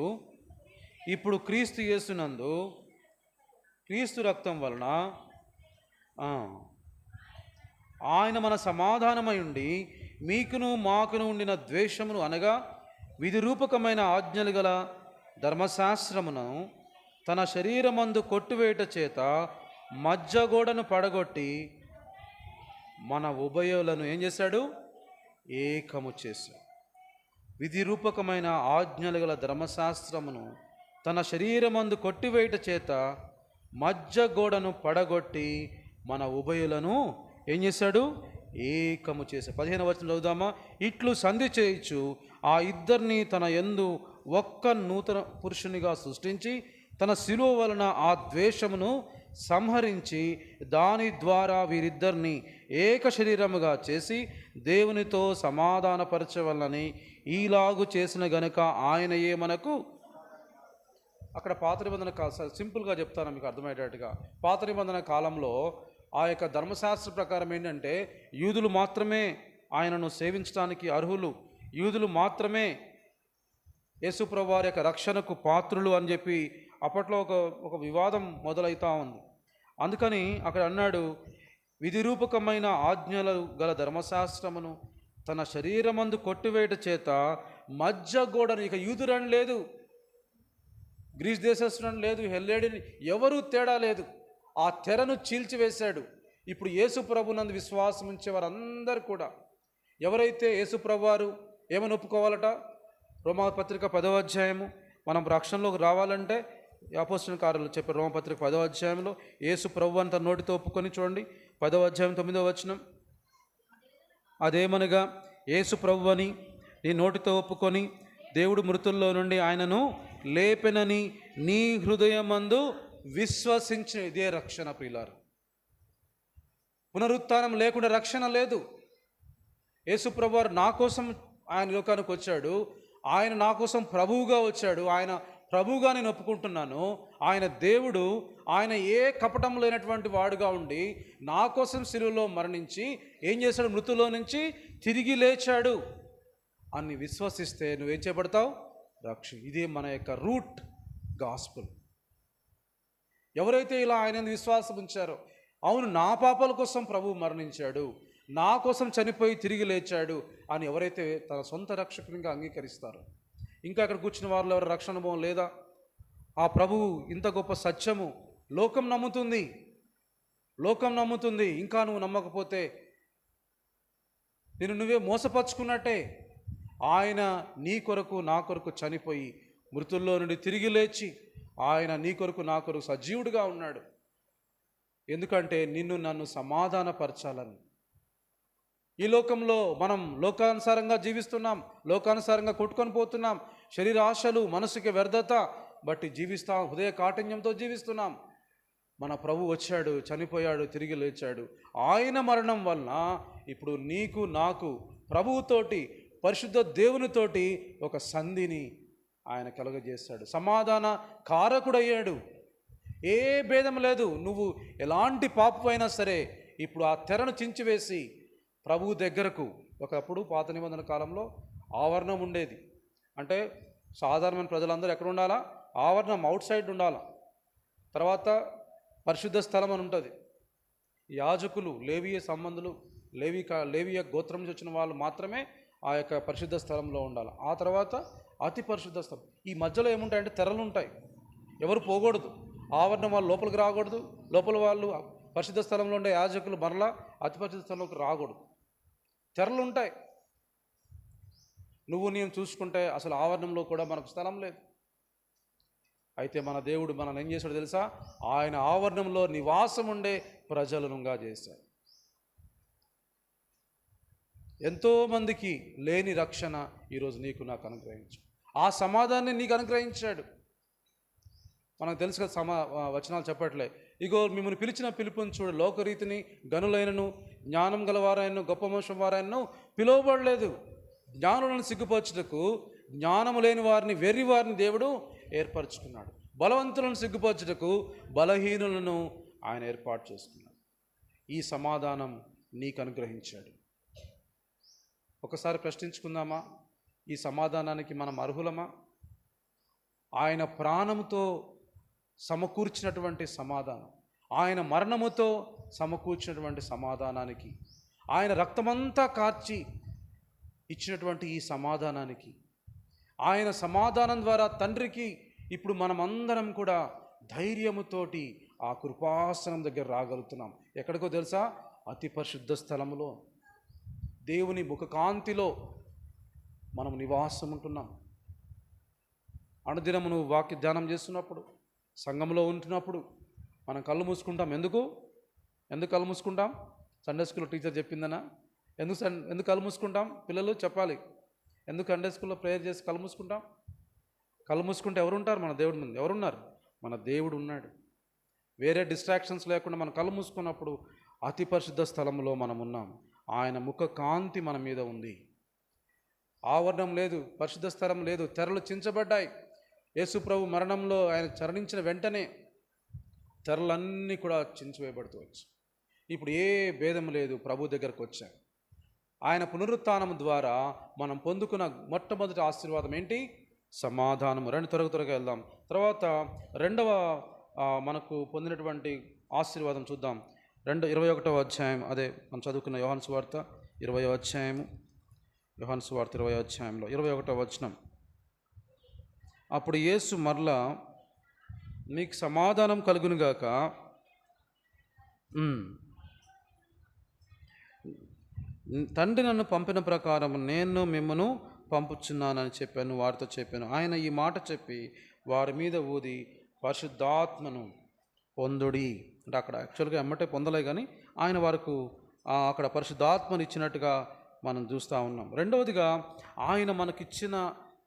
Speaker 1: ఇప్పుడు క్రీస్తు యేసునందు క్రీస్తు రక్తం వలన ఆయన మన సమాధానమై ఉండి మీకును మాకును ఉండిన ద్వేషమును అనగా విధిరూపకమైన ఆజ్ఞలు గల ధర్మశాస్త్రమును తన శరీరమందు కొట్టువేట చేత మధ్యగోడను పడగొట్టి మన ఉభయులను ఏం చేశాడు? ఏకము చేశాడు. విధిరూపకమైన ఆజ్ఞలు గల ధర్మశాస్త్రమును తన శరీరమందు కొట్టివేయట చేత మధ్యగోడను పడగొట్టి మన ఉభయులను ఏం చేశాడు? ఏకము చేశాడు. 15వ వచనం చదువుదామా? ఇట్లు సంధి చేయించు ఆ ఇద్దరిని తన యందు ఒక్క నూతన పురుషునిగా సృష్టించి తన శిలువ వలన ఆ ద్వేషమును సంహరించి దాని ద్వారా వీరిద్దరిని ఏక శరీరముగా చేసి దేవునితో సమాధానపరచవలనని ఈలాగు చేసిన గనుక ఆయనయే మనకు. అక్కడ పాత నిబంధన సింపుల్గా చెప్తాను మీకు అర్థమయ్యేటట్టుగా. పాత నిబంధన కాలంలో ఆ యొక్క ధర్మశాస్త్ర ప్రకారం ఏంటంటే యూదులు మాత్రమే ఆయనను సేవించడానికి అర్హులు, యూదులు మాత్రమే యేసుప్రభు వారి యొక్క రక్షణకు పాత్రులు అని చెప్పి అప్పట్లో ఒక వివాదం మొదలవుతూ ఉంది. అందుకని అక్కడ అన్నాడు, విధిరూపకమైన ఆజ్ఞలు గల ధర్మశాస్త్రమును తన శరీరమందు కొట్టివేయట చేత మధ్య గోడను, ఇక యూదురని లేదు, గ్రీస్ దేశస్తుడని లేదు, హెల్లేడిని ఎవరూ తేడా లేదు, ఆ తెరను చీల్చివేశాడు. ఇప్పుడు యేసు ప్రభునందు విశ్వాసం ఉంచే వారందరూ కూడా, ఎవరైతే యేసు ప్రభు వారు ఏమని ఒప్పుకోవాలట, రోమాపత్రిక 10వ అధ్యాయము, మనం రక్షణలోకి రావాలంటే అపోస్తలుల కార్యాలు చెప్పారు. రోమపత్రిక 10వ అధ్యాయంలో యేసు ప్రభు అని తన నోటితో ఒప్పుకొని చూడండి, 10వ అధ్యాయం 9వ వచనం. అదేమనగా యేసు ప్రభు అని నీ నోటితో ఒప్పుకొని దేవుడు మృతుల్లో నుండి ఆయనను లేపెనని నీ హృదయమందు విశ్వసించిన, ఇదే రక్షణ ప్రియులారు. పునరుత్థానం లేకుండా రక్షణ లేదు. యేసు ప్రభు వారు నా కోసం ఆయన లోకానికి వచ్చాడు, ఆయన నా కోసం ప్రభువుగా వచ్చాడు, ఆయన ప్రభువుగా నేను ఒప్పుకుంటున్నాను. ఆయన దేవుడు, ఆయన ఏ కపటం లేనటువంటి వాడుగా ఉండి నా కోసం శిలువలో మరణించి ఏం చేశాడు, మృతుల్లో నుంచి తిరిగి లేచాడు అని విశ్వసిస్తే నువ్వేం చేయబడతావు, ఇదే మన యొక్క రూట్ గాస్పుల్. ఎవరైతే ఇలా ఆయన విశ్వాసం ఉంచారో, అవును నా పాపాల కోసం ప్రభువు మరణించాడు, నా కోసం చనిపోయి తిరిగి లేచాడు అని ఎవరైతే తన సొంత రక్షకునిగా అంగీకరిస్తారో, ఇంకా అక్కడ కూర్చున్న వారిలో ఎవరు రక్షణ అనుభవం లేదా, ఆ ప్రభువు ఇంత గొప్ప సత్యము లోకం నమ్ముతుంది, ఇంకా నువ్వు నమ్మకపోతే నేను నువ్వే మోసపరుచుకున్నట్టే. ఆయన నీ కొరకు నా కొరకు చనిపోయి మృతుల్లో నుండి తిరిగి లేచి ఆయన నీ కొరకు నా కొరకు సజీవుడిగా ఉన్నాడు. ఎందుకంటే నిన్ను నన్ను సమాధానపరచాలని. ఈ లోకంలో మనం లోకానుసారంగా జీవిస్తున్నాం, లోకానుసారంగా కొట్టుకొని పోతున్నాం, శరీర ఆశలు, మనసుకి వ్యర్థత బట్టి జీవిస్తాం, హృదయ కాఠిన్యంతో జీవిస్తున్నాం. మన ప్రభు వచ్చాడు, చనిపోయాడు, తిరిగి లేచాడు. ఆయన మరణం వలన ఇప్పుడు నీకు నాకు ప్రభువుతోటి, పరిశుద్ధ దేవునితోటి ఒక సంధిని ఆయన కలుగజేశాడు, సమాధాన కారకుడయ్యాడు. ఏ భేదం లేదు, నువ్వు ఎలాంటి పాపమైనా సరే ఇప్పుడు ఆ తెరను చించివేసి ప్రభువు దగ్గరకు. ఒకప్పుడు పాత నిబంధన కాలంలో ఆవరణం ఉండేది, అంటే సాధారణమైన ప్రజలందరూ ఎక్కడ ఉండాలా, ఆవరణం అవుట్ సైడ్ ఉండాలా. తర్వాత పరిశుద్ధ స్థలం అని ఉంటుంది. యాజకులు, లేవీయ సంబంధులు, లేవీయ గోత్రం నుంచి వచ్చిన వాళ్ళు మాత్రమే ఆ యొక్క పరిశుద్ధ స్థలంలో ఉండాలి. ఆ తర్వాత అతి పరిశుద్ధ స్థలం. ఈ మధ్యలో ఏముంటాయంటే తెరలు ఉంటాయి, ఎవరు పోకూడదు, ఆవరణం వాళ్ళు లోపలికి రాకూడదు, లోపల వాళ్ళు పరిశుద్ధ స్థలంలో ఉండే యాజకులు మరలా అతి పరిశుద్ధ స్థలంలోకి రాకూడదు. తెరలు ఉంటాయి. నువ్వు నేను చూసుకుంటే అసలు ఆవరణంలో కూడా మనకు స్థలం లేదు. అయితే మన దేవుడు మనల్ని ఏం చేశాడు తెలుసా, ఆయన ఆవరణంలో నివాసం ఉండే ప్రజలనుగా చేశాడు. ఎంతోమందికి లేని రక్షణ ఈరోజు నీకు నాకు అనుగ్రహించు, ఆ సమాధానాన్ని నీకు అనుగ్రహించాడు. మనకు తెలుసు కదా, వచనాలు చెప్పట్లే, ఇగో మిమ్మల్ని పిలిచిన పిలుపుని చూడు, లోకరీతిని గనులైనను జ్ఞానం గలవారైనను గొప్ప వంశం వారైనను పిలువబడలేదు. జ్ఞానులను సిగ్గుపరచుటకు జ్ఞానము లేని వారిని, వెర్రి వారిని దేవుడు ఏర్పరచుకున్నాడు. బలవంతులను సిగ్గుపరచుటకు బలహీనులను ఆయన ఏర్పాటు చేసుకున్నాడు. ఈ సమాధానం నీకు అనుగ్రహించాడు. ఒకసారి ప్రశ్నించుకుందామా, ఈ సమాధానానికి మనం అర్హులమా? ఆయన ప్రాణముతో సమకూర్చినటువంటి సమాధానం, ఆయన మరణముతో సమకూర్చినటువంటి సమాధానానికి, ఆయన రక్తమంతా కార్చి ఇచ్చినటువంటి ఈ సమాధానానికి, ఆయన సమాధానం ద్వారా తండ్రికి ఇప్పుడు మనమందరం కూడా ధైర్యముతోటి ఆ కృపాసనం దగ్గర రాగలుగుతున్నాం. ఎక్కడికో తెలుసా, అతి పరిశుద్ధ స్థలములో, దేవుని ముఖకాంతిలో మనం నివాసం ఉంటున్నాం. అనుదినము నువ్వు వాక్య ధ్యానం చేస్తున్నప్పుడు, సంఘంలో ఉంటున్నప్పుడు మనం కళ్ళు మూసుకుంటాం. ఎందుకు కళ్ళు మూసుకుంటాం? సండే స్కూల్లో టీచర్ చెప్పిందనా? ఎందుకు కళ్ళు మూసుకుంటాం? పిల్లలు చెప్పాలి. ఎందుకు సండే స్కూల్లో ప్రేయర్ చేసి కళ్ళు మూసుకుంటాం? కళ్ళు మూసుకుంటే ఎవరు ఉంటారు? మన దేవుడి ముందు ఎవరున్నారు? మన దేవుడు ఉన్నాడు. వేరే డిస్ట్రాక్షన్స్ లేకుండా మనం కళ్ళు మూసుకున్నప్పుడు అతి పరిశుద్ధ స్థలంలో మనం ఉన్నాం. ఆయన ముఖ కాంతి మన మీద ఉంది. ఆవరణం లేదు, పరిశుద్ధ స్థలం లేదు, తెరలు చించబడ్డాయి. యేసు ప్రభు మరణంలో ఆయన చరణించిన వెంటనే తెరలన్నీ కూడా చించివేయబడుతూ వచ్చు. ఇప్పుడు ఏ భేదం లేదు, ప్రభు దగ్గరకు వచ్చాం. ఆయన పునరుత్థానం ద్వారా మనం పొందుకున్న మొట్టమొదటి ఆశీర్వాదం ఏంటి? సమాధానం. త్వరగా వెళ్దాం. తర్వాత రెండవ మనకు పొందినటువంటి ఆశీర్వాదం చూద్దాం. 21వ అధ్యాయం, అదే మనం చదువుకున్న యోహాను సువార్త 20వ అధ్యాయము, యోహాను సువార్త 20వ అధ్యాయంలో 21వ వచనం. అప్పుడు యేసు మరలా, మీకు సమాధానం కలుగునుగాక, తండ్రి నన్ను పంపిన ప్రకారం నేను మిమ్మను పంపుచున్నానని చెప్పాను, వారితో చెప్పాను. ఆయన ఈ మాట చెప్పి వారి మీద ఊది, పరిశుద్ధాత్మను పొందుడి అంటే అక్కడ యాక్చువల్గా ఎమ్మటే పొందలే, కానీ ఆయన వారికి అక్కడ పరిశుద్ధాత్మను ఇచ్చినట్టుగా మనం చూస్తూ ఉన్నాం. రెండవదిగా ఆయన మనకిచ్చిన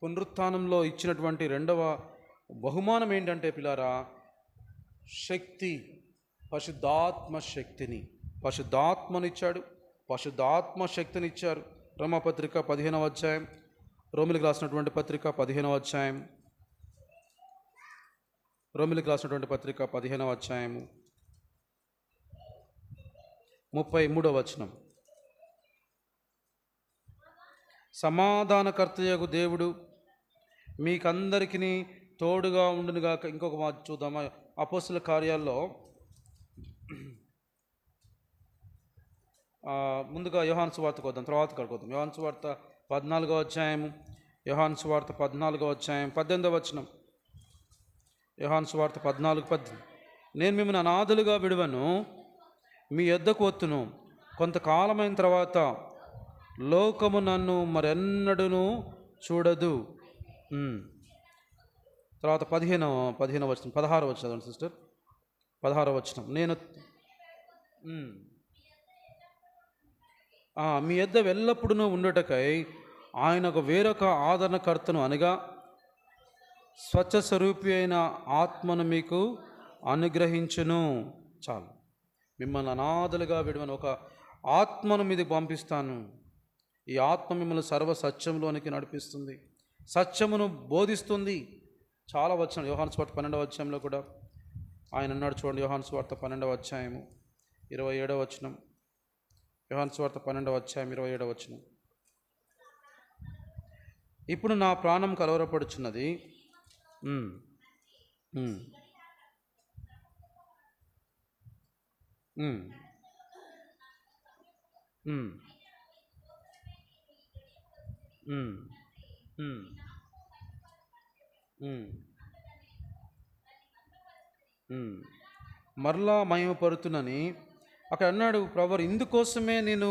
Speaker 1: పునరుత్థానంలో ఇచ్చినటువంటి రెండవ బహుమానం ఏంటంటే పిల్లారా, శక్తి, పరిశుద్ధాత్మ శక్తిని, పరిశుద్ధాత్మనిచ్చాడు, పరిశుద్ధాత్మ శక్తినిచ్చారు. రోమపత్రిక 15వ అధ్యాయం, రోమిలికి రాసినటువంటి పత్రిక 15వ అధ్యాయం, రోమిలికి రాసినటువంటి పత్రిక 15వ అధ్యాయము 33వ వచనం. సమాధానకర్తయగు దేవుడు మీకందరికీ తోడుగా ఉండునుగాక. ఇంకొక మాట చూద్దామా? అపోస్తుల కార్యాల్లో ముందుగా యోహాను సువార్తకు వద్దాం, తర్వాత కడుకోద్దాం. యోహాను సువార్త 14వ అధ్యాయము, యోహాను సువార్త 14వ అధ్యాయం 18వ వచనం. యోహాను సువార్త 14:18. నేను మిమ్మల్ని అనాథలుగా విడువను, మీ యొద్దకు వత్తును. కొంతకాలమైన తర్వాత లోకము నన్ను మరెన్నడూను చూడదు. తర్వాత 15వ వచనం, 16వ వచనం సిస్టర్, 16వ వచనం. నేను మీ యొద్ద ఎల్లప్పుడూ ఉండుటకై ఆయన ఒక వేరొక ఆదరణకర్తను, అనగా స్వచ్ఛ స్వరూపి అయిన ఆత్మను మీకు అనుగ్రహించును. చాలు, మిమ్మల్ని అనాథలుగా విడవను, ఒక ఆత్మను మీదకి పంపిస్తాను. ఈ ఆత్మ మిమ్మల్ని సర్వ సత్యంలోనికి నడిపిస్తుంది, సత్యమును బోధిస్తుంది. చాలా వచనం యోహాను సువార్త 12వ అధ్యాయంలో కూడా ఆయన అన్నాడు చూడండి. యోహాను సువార్త 12వ అధ్యాయము 27వ వచనం. యోహాను సువార్త 12వ అధ్యాయం 27వ వచనం. ఇప్పుడు నా ప్రాణం కలవరపడుచున్నది, మరలా మహిమపడుతున్నని అక్కడ అన్నాడు ప్రభు. ఇందుకోసమే నేను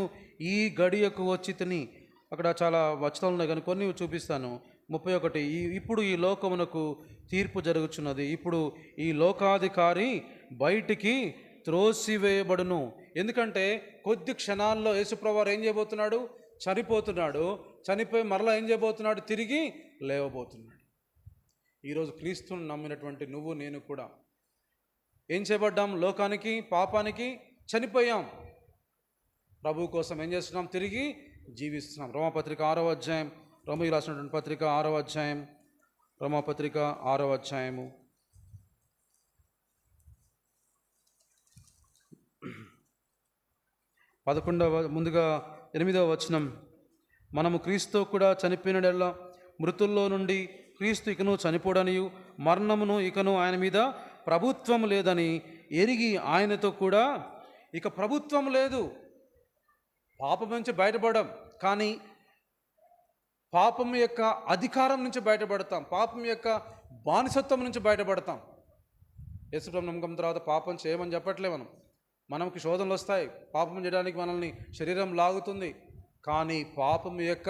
Speaker 1: ఈ గడియకు వచ్చి తిని, అక్కడ చాలా వచనాలు ఉన్నాయి కానీ కొన్ని చూపిస్తాను. 31. ఇప్పుడు ఈ లోకమునకు తీర్పు జరుగుచున్నది, ఇప్పుడు ఈ లోకాధికారి బయటికి త్రోసివేయబడును. ఎందుకంటే కొద్ది క్షణాల్లో యేసుప్రభువారు ఏం చేయబోతున్నాడు? చనిపోతున్నాడు. చనిపోయి మరలా ఏం చేయబోతున్నాడు? తిరిగి లేవబోతున్నాడు. ఈరోజు క్రీస్తుని నమ్మినటువంటి నువ్వు నేను కూడా ఏం చేయబడ్డాం? లోకానికి, పాపానికి చనిపోయాం. ప్రభు కోసం ఏం చేస్తున్నాం? తిరిగి జీవిస్తున్నాం. రోమపత్రిక 6వ అధ్యాయం, రోమిలికి రాసినటువంటి పత్రిక 6వ అధ్యాయం, రోమపత్రిక 6వ అధ్యాయము 8వ వచనం. మనము క్రీస్తు కూడా చనిపోయినడల్లా మృతుల్లో నుండి క్రీస్తు ఇకను చనిపోడనియు, మరణమును ఇకను ఆయన మీద ప్రభుత్వం లేదని ఎరిగి ఆయనతో కూడా, ఇక ప్రభుత్వం లేదు. పాపం నుంచి బయటపడం, కానీ పాపం యొక్క అధికారం నుంచి బయటపడతాం, పాపం యొక్క బానిసత్వం నుంచి బయటపడతాం. యేసుప్రభు నమ్మకం తర్వాత పాపం చేయమని చెప్పట్లే. మనకి శోధనలు వస్తాయి, పాపం చేయడానికి మనల్ని శరీరం లాగుతుంది, కానీ పాపం యొక్క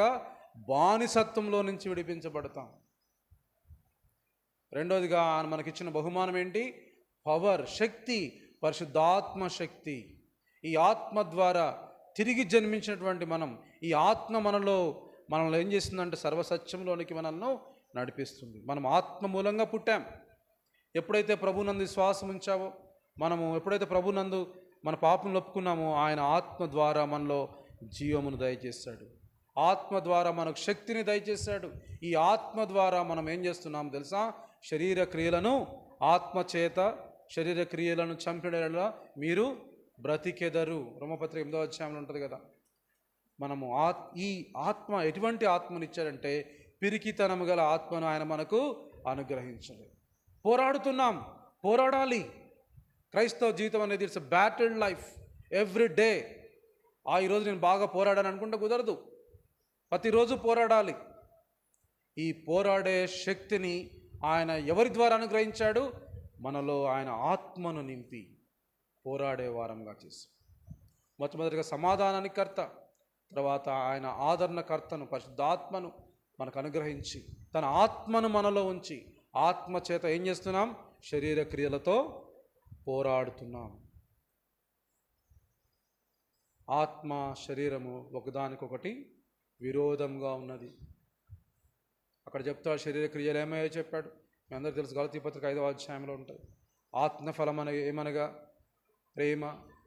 Speaker 1: బానిసత్వంలో నుంచి విడిపించబడతాం. రెండోదిగా మనకిచ్చిన బహుమానం ఏంటి? పవర్, శక్తి, పరిశుద్ధాత్మ శక్తి. ఈ ఆత్మ ద్వారా తిరిగి జన్మించినటువంటి మనం, ఈ ఆత్మ మనల్ని ఏం చేస్తుందంటే సర్వసత్యంలోనికి మనల్ని నడిపిస్తుంది. మనం ఆత్మ మూలంగా పుట్టాం. ఎప్పుడైతే ప్రభునందు విశ్వాసం ఉంచావో, మనము ఎప్పుడైతే ప్రభునందు మన పాపం ఒప్పుకున్నామో, ఆయన ఆత్మ ద్వారా మనలో జీవమును దయచేస్తాడు. ఆత్మ ద్వారా మనకు శక్తిని దయచేశాడు. ఈ ఆత్మ ద్వారా మనం ఏం చేస్తున్నాం తెలుసా? శరీర క్రియలను ఆత్మ చేత శరీర క్రియలను చంపినలా మీరు బ్రతికెదరు. రోమపత్రిక 8వ అధ్యాయంలో ఉంటుంది కదా. మనము ఈ ఆత్మ ఎటువంటి ఆత్మనిచ్చాడంటే పిరికితనము గల ఆత్మను ఆయన మనకు అనుగ్రహించలేదు. పోరాడుతున్నాం, పోరాడాలి. క్రైస్తవ జీవితం అనేది it's battle life every day. ఈరోజు నేను బాగా పోరాడాను అనుకుంటే కుదరదు, ప్రతిరోజు పోరాడాలి. ఈ పోరాడే శక్తిని ఆయన ఎవరి ద్వారా అనుగ్రహించాడు? మనలో ఆయన ఆత్మను నింపి పోరాడే వారంగా చేసి, మొట్టమొదటిగా సమాధానానికి కర్త, తర్వాత ఆయన ఆదరణకర్తను పరిశుద్ధాత్మను మనకు అనుగ్రహించి తన ఆత్మను మనలో ఉంచి ఆత్మ చేత ఏం చేస్తున్నాం? శరీర క్రియలతో పోరాడుతున్నాం. ఆత్మ శరీరము ఒకదానికొకటి విరోధంగా ఉన్నది. అక్కడ చెప్తాడు శరీర క్రియలు ఏమయ్యో చెప్పాడు. మీ అందరికీ తెలుసు, గలతీ పత్రిక 5వ అధ్యాయంలో ఉంటుంది. ఆత్మఫలం ఏమనగా ప్రేమ,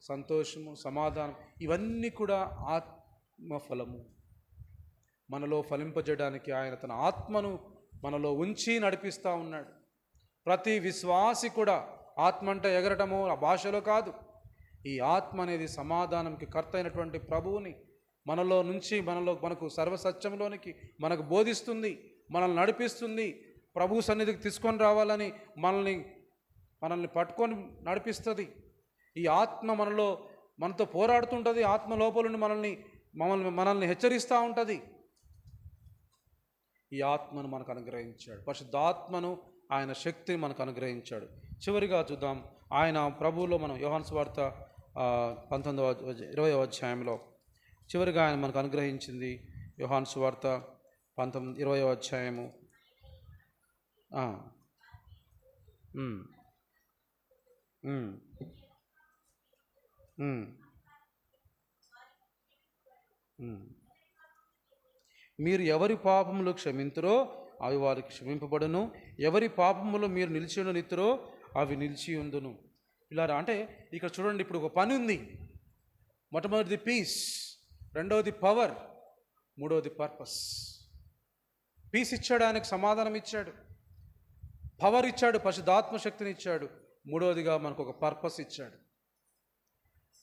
Speaker 1: సంతోషము, సమాధానం, ఇవన్నీ కూడా ఆత్మఫలము. మనలో ఫలింపజేయడానికి ఆయన తన ఆత్మను మనలో ఉంచి నడిపిస్తూ ఉన్నాడు. ప్రతి విశ్వాసి కూడా ఆత్మ అంటే ఎగరటము ఆ భాషలో కాదు. ఈ ఆత్మ అనేది సమాధానంకి కర్త అయినటువంటి ప్రభువుని మనలో నుంచి మనకు సర్వసత్యంలోనికి మనకు బోధిస్తుంది, మనల్ని నడిపిస్తుంది. ప్రభు సన్నిధికి తీసుకొని రావాలని మనల్ని పట్టుకొని నడిపిస్తుంది. ఈ ఆత్మ మనతో పోరాడుతుంటుంది. ఆత్మ లోపల నుండి మనల్ని హెచ్చరిస్తూ ఉంటుంది. ఈ ఆత్మను మనకు అనుగ్రహించాడు. పరిశుద్ధాత్మను, ఆయన శక్తిని మనకు అనుగ్రహించాడు. చివరిగా చూద్దాం, ఆయన ప్రభువులో మనం యోహాను సువార్త 20వ అధ్యాయంలో చివరిగా ఆయన మనకు అనుగ్రహించింది. యోహాను సువార్త 20వ అధ్యాయము మీరు ఎవరి పాపములు క్షమింతురో అవి వారికి క్షమింపబడును, ఎవరి పాపములు మీరు నిలిచి ఉండనిత్తురో అవి నిలిచి ఉండును. ఇలా అంటే ఇక్కడ చూడండి, ఇప్పుడు ఒక పని ఉంది. మొట్టమొదటిది పీస్, రెండవది పవర్, మూడవది పర్పస్. పీస్ ఇచ్చాడు, ఆయనకు సమాధానం ఇచ్చాడు. పవర్ ఇచ్చాడు, పరిశుద్ధాత్మ శక్తిని ఇచ్చాడు. మూడవదిగా మనకు ఒక పర్పస్ ఇచ్చాడు.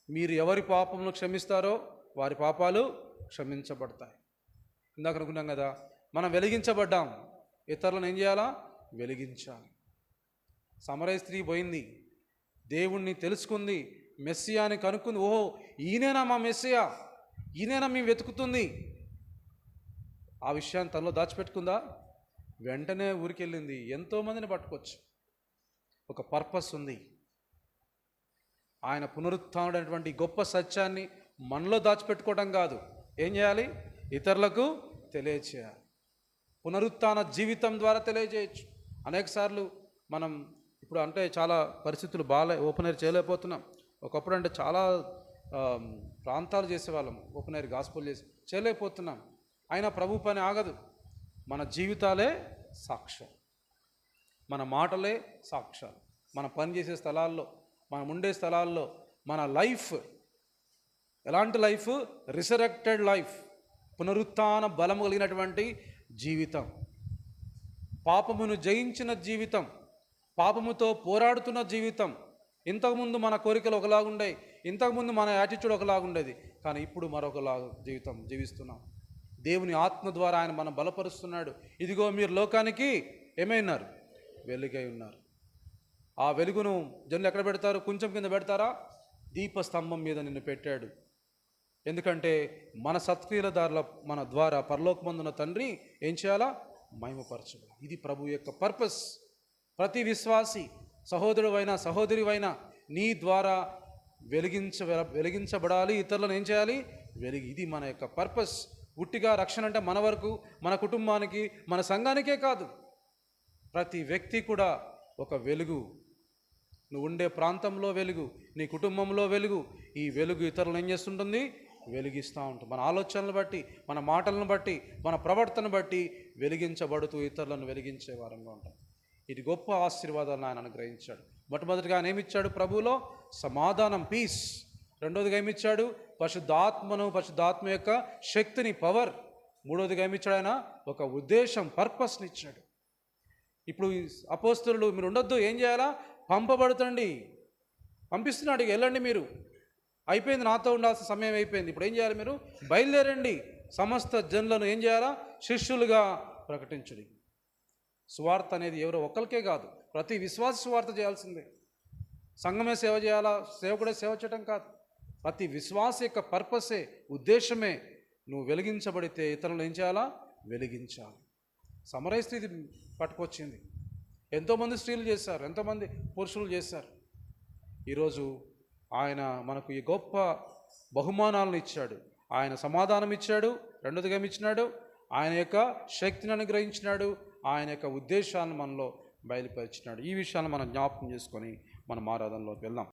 Speaker 1: మీరు ఎవరి పాపములు క్షమిస్తారో వారి పాపాలు క్షమించబడతాయి. ఇందాక అనుకున్నాం కదా, మనం వెలిగించబడ్డాం. ఇతరులను ఏం చేయాలా? వెలిగించాలి. సమరయ స్త్రీ పోయింది, దేవుణ్ణి తెలుసుకుంది, మెస్సియాని కనుక్కుంది. ఓహో, ఈయనేనా మా మెస్సియా, ఈయనేనా మేము వెతుకుతుంది. ఆ విషయాన్ని తనలో దాచిపెట్టుకుందా? వెంటనే ఊరికెళ్ళింది. ఎంతోమందిని పట్టుకోవచ్చు. ఒక పర్పస్ ఉంది. ఆయన పునరుత్థానుడైనటువంటి గొప్ప సత్యాన్ని మనలో దాచిపెట్టుకోవడం కాదు, ఏం చేయాలి? ఇతరులకు తెలియచేయాలి. పునరుత్థాన జీవితం ద్వారా తెలియజేయచ్చు. అనేకసార్లు మనం ఇప్పుడు అంటే చాలా పరిస్థితులు ఓపెన్ ఎయిర్ చేయలేకపోతున్నాం. ఒకప్పుడు అంటే చాలా ప్రాంతాలు చేసేవాళ్ళం, ఓపెన్ ఎయిర్ గాస్పుల్ చేయలేకపోతున్నాం. అయినా ప్రభు పని ఆగదు. మన జీవితాలే సాక్ష్యం, మన మాటలే సాక్ష్యాలు. మన పని చేసే స్థలాల్లో, మనం ఉండే స్థలాల్లో మన లైఫ్ ఎలాంటి లైఫ్? రిసరెక్టెడ్ లైఫ్, పునరుత్థాన బలము కలిగినటువంటి జీవితం, పాపమును జయించిన జీవితం, పాపముతో పోరాడుతున్న జీవితం. ఇంతకుముందు మన కోరికలు ఒకలాగుండేవి, ఇంతకుముందు మన యాటిట్యూడ్ ఒకలాగుండేది, కానీ ఇప్పుడు మరొకలాగా జీవితం జీవిస్తున్నాం. దేవుని ఆత్మ ద్వారా ఆయన మనం బలపరుస్తున్నాడు. ఇదిగో మీరు లోకానికి ఏమైనారు? వెలుగై ఉన్నారు. ఆ వెలుగును జనులు ఎక్కడ పెడతారు? కొంచెం కింద పెడతారా? దీపస్తంభం మీద నిన్ను పెట్టాడు. ఎందుకంటే మన సత్క్రియల మన ద్వారా పరలోకమందున తండ్రి ఏం చేయాలా? మహిమపరచాలి. ఇది ప్రభు యొక్క పర్పస్. ప్రతి విశ్వాసి, సహోదరుడైనా సహోదరివైనా నీ ద్వారా వెలిగించబడాలి. ఇతరులను ఏం చేయాలి? ఇది మన యొక్క పర్పస్. ఉట్టిగా రక్షణ అంటే మన వరకు, మన కుటుంబానికి, మన సంఘానికే కాదు, ప్రతి వ్యక్తి కూడా ఒక వెలుగు. నువ్వు ఉండే ప్రాంతంలో వెలుగు, నీ కుటుంబంలో వెలుగు. ఈ వెలుగు ఇతరులను ఏం చేస్తుంటుంది? వెలిగిస్తూ ఉంటుంది. మన ఆలోచనలు బట్టి, మన మాటలను బట్టి, మన ప్రవర్తన బట్టి వెలిగించబడుతూ ఇతరులను వెలిగించే వారంగా ఉంటాం. ఇది గొప్ప ఆశీర్వాదాలను ఆయన అనుగ్రహించాడు. మొట్టమొదటిగా ఆయన ఏమిచ్చాడు? ప్రభువులో సమాధానం, పీస్. రెండవదిగా ఏమిచ్చాడు? పరిశుద్ధాత్మ యొక్క శక్తిని, పవర్. మూడవదిగా ఏమిచ్చాడు? ఆయన ఒక ఉద్దేశం, పర్పస్ని ఇచ్చాడు. ఇప్పుడు అపోస్తలులు మీరు ఉండొద్దు, ఏం చేయాలా? పంపబడుతండి, పంపిస్తున్నాడు, వెళ్ళండి మీరు.
Speaker 2: అయిపోయింది, నాతో ఉండాల్సిన సమయం అయిపోయింది. ఇప్పుడు ఏం చేయాలి? మీరు బయలుదేరండి, సమస్త జనులను ఏం చేయాలా? శిష్యులుగా ప్రకటించుడి. సువార్త అనేది ఎవరో ఒక్కరికే కాదు, ప్రతి విశ్వాస సువార్త చేయాల్సిందే. సంఘమే సేవ చేయాలా, సేవకుడే సేవ చేయడం కాదు. ప్రతి విశ్వాస యొక్క పర్పసే, ఉద్దేశమే, నువ్వు వెలిగించబడితే ఇతరులను ఏం చేయాలా? వెలిగించాలి. సమరయ స్త్రీ పట్టుకొచ్చింది. ఎంతోమంది స్త్రీలు చేశారు, ఎంతోమంది పురుషులు చేశారు. ఈరోజు ఆయన మనకు ఈ గొప్ప బహుమానాలను ఇచ్చాడు. ఆయన సమాధానం ఇచ్చాడు, రెండోదిగా ఇచ్చినాడు, ఆయన యొక్క శక్తిని అనుగ్రహించినాడు, ఆయన యొక్క ఉద్దేశాలను మనలో బయలుపరిచినాడు. ఈ విషయాన్ని మనం జ్ఞాపకం చేసుకొని మనం ఆరాధనలోకి వెళ్దాం.